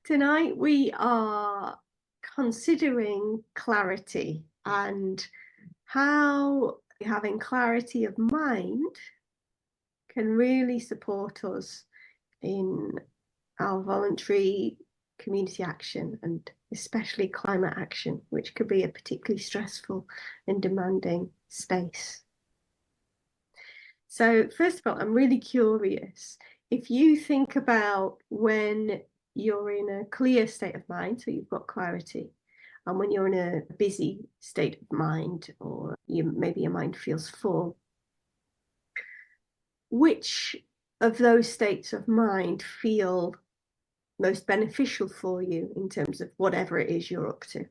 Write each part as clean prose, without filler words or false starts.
Tonight we are considering clarity and how having clarity of mind can really support us in our voluntary community action, and especially climate action, which could be a particularly stressful and demanding space. So first of all, I'm really curious, if you think about when you're in a clear state of mind, so you've got clarity, and when you're in a busy state of mind, or maybe your mind feels full, which of those states of mind feel most beneficial for you in terms of whatever it is you're up to?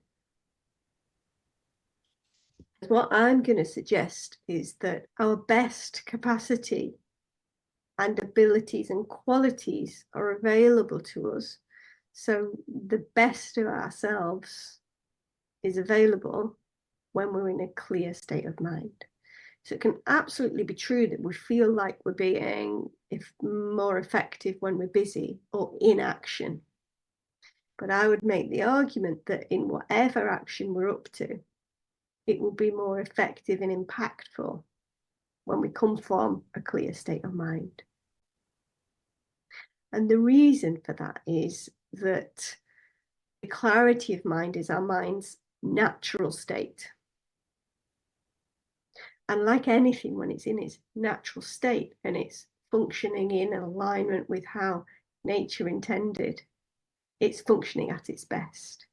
What I'm going to suggest is that our best capacity and abilities and qualities are available to us. So the best of ourselves is available when we're in a clear state of mind. So it can absolutely be true that we feel like we're being more effective when we're busy or in action. But I would make the argument that in whatever action we're up to, it will be more effective and impactful when we come from a clear state of mind. And the reason for that is that the clarity of mind is our mind's natural state. And like anything, when it's in its natural state and it's functioning in alignment with how nature intended, it's functioning at its best.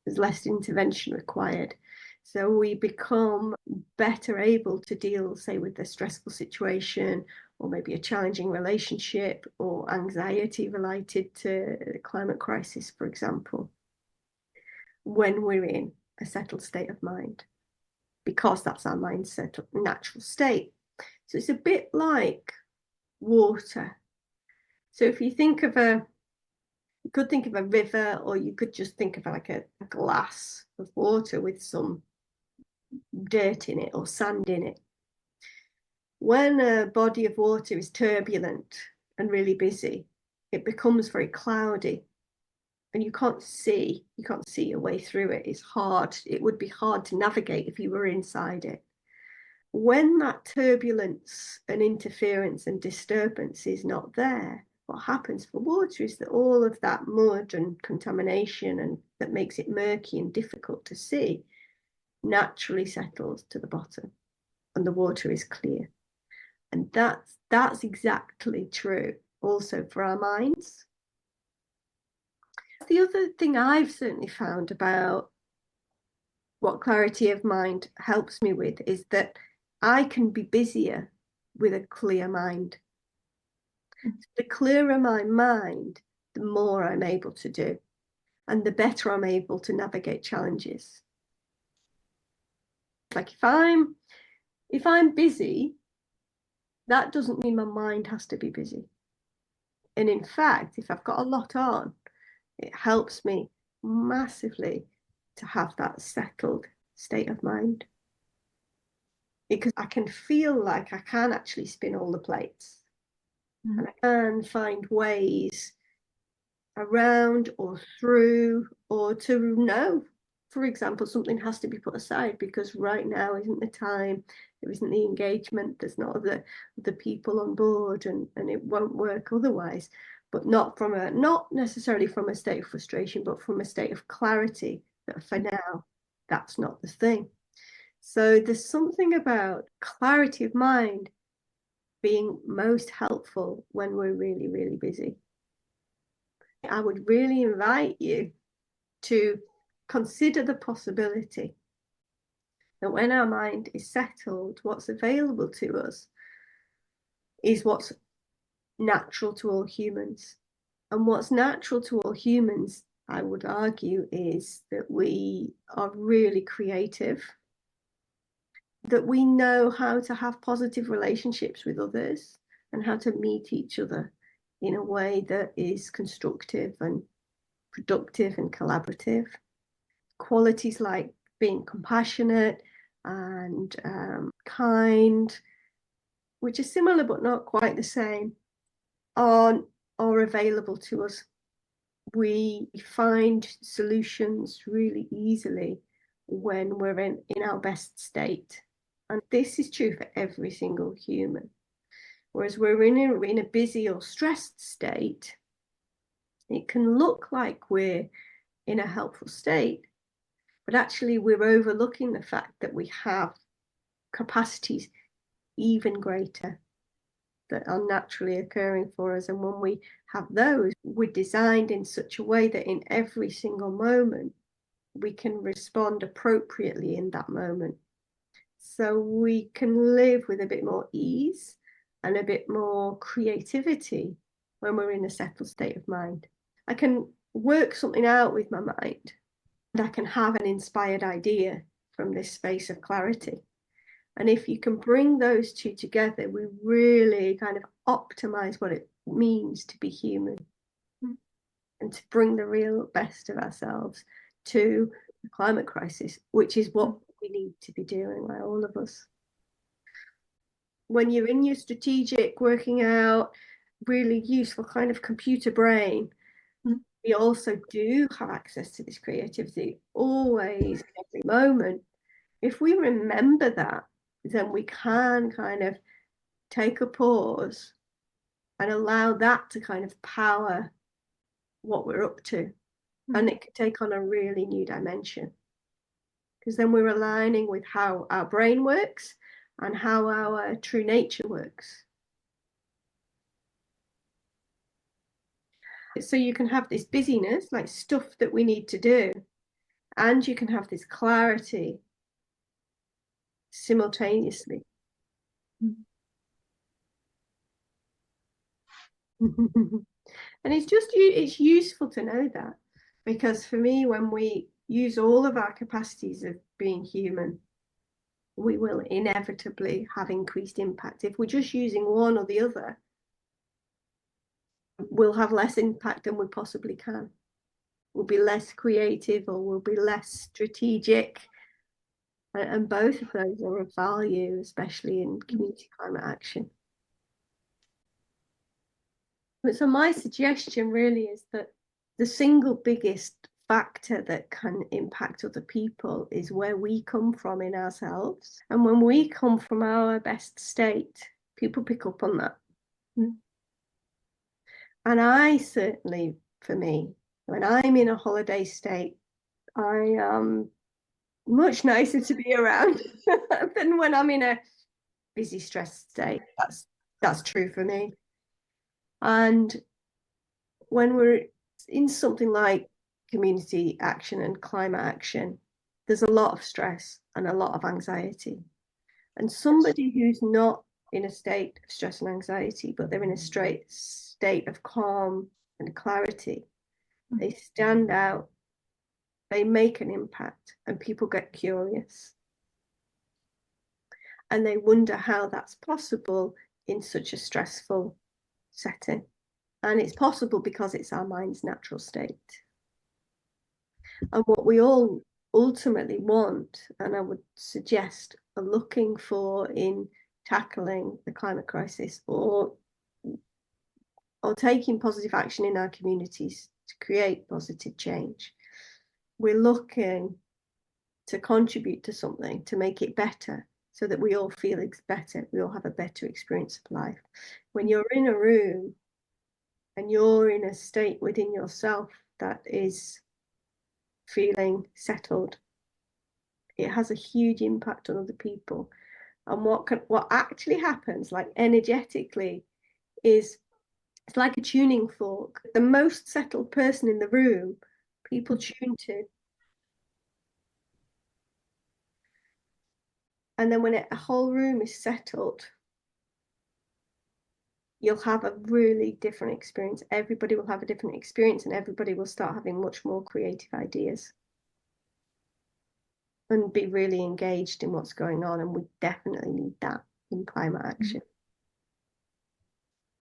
There's less intervention required. So we become better able to deal, say, with a stressful situation, or maybe a challenging relationship, or anxiety related to the climate crisis, for example, when we're in a settled state of mind, because that's our mind's natural state. So it's a bit like water. So if you think of you could think of a river, or you could just think of like a glass of water with some dirt in it or sand in it. When a body of water is turbulent and really busy, it becomes very cloudy, and you can't see your way through it. It's hard. It would be hard to navigate if you were inside it. When that turbulence and interference and disturbance is not there, what happens for water is that all of that mud and contamination, and that makes it murky and difficult to see, naturally settles to the bottom, and the water is clear. And that's exactly true also for our minds. The other thing I've certainly found about what clarity of mind helps me with is that I can be busier with a clear mind. The clearer my mind, the more I'm able to do, and the better I'm able to navigate challenges. Like if I'm busy, that doesn't mean my mind has to be busy. And in fact, if I've got a lot on, it helps me massively to have that settled state of mind, because I can feel like I can actually spin all the plates, and I can find ways around or through, or to know, for example, something has to be put aside because right now isn't the time, there isn't the engagement, there's not the people on board, and it won't work otherwise. But not necessarily from a state of frustration, but from a state of clarity that for now, that's not the thing. So there's something about clarity of mind being most helpful when we're really, really busy. I would really invite you to consider the possibility that when our mind is settled, what's available to us is what's natural to all humans. And what's natural to all humans, I would argue, is that we are really creative, that we know how to have positive relationships with others and how to meet each other in a way that is constructive and productive and collaborative. Qualities like being compassionate and kind, which are similar but not quite the same, are available to us. We find solutions really easily when we're in our best state. And this is true for every single human. Whereas we're in a busy or stressed state, it can look like we're in a helpful state, but actually we're overlooking the fact that we have capacities even greater that are naturally occurring for us. And when we have those, we're designed in such a way that in every single moment, we can respond appropriately in that moment. So we can live with a bit more ease and a bit more creativity when we're in a settled state of mind. I can work something out with my mind, and I can have an inspired idea from this space of clarity. And if you can bring those two together, we really kind of optimize what it means to be human and to bring the real best of ourselves to the climate crisis, which is what we need to be doing, like all of us. When you're in your strategic, working out, really useful kind of computer brain, we also do have access to this creativity always, every moment. If we remember that, then we can kind of take a pause and allow that to kind of power what we're up to. And it can take on a really new dimension. Because then we're aligning with how our brain works and how our true nature works. So you can have this busyness, like stuff that we need to do, and you can have this clarity simultaneously. And it's useful to know that, because for me, when we use all of our capacities of being human, we will inevitably have increased impact. If we're just using one or the other, we'll have less impact than we possibly can. We'll be less creative or we'll be less strategic. And both of those are of value, especially in community climate action. So my suggestion really is that the single biggest factor that can impact other people is where we come from in ourselves. And when we come from our best state, people pick up on that. And I certainly, for me, when I'm in a holiday state, I am much nicer to be around than when I'm in a busy, stressed state. That's true for me. And when we're in something like community action and climate action, there's a lot of stress and a lot of anxiety. And somebody who's not in a state of stress and anxiety, but they're in a straight state of calm and clarity, they stand out, they make an impact, and people get curious. And they wonder how that's possible in such a stressful setting. And it's possible because it's our mind's natural state. And what we all ultimately want, and I would suggest are looking for in tackling the climate crisis or taking positive action in our communities to create positive change, we're looking to contribute to something to make it better so that we all feel better, we all have a better experience of life. When you're in a room and you're in a state within yourself that is feeling settled, it has a huge impact on other people. And what actually happens, like energetically, is it's like a tuning fork. The most settled person in the room, people tune to. And then when a whole room is settled, you'll have a really different experience. Everybody will have a different experience and everybody will start having much more creative ideas and be really engaged in what's going on. And we definitely need that in climate action.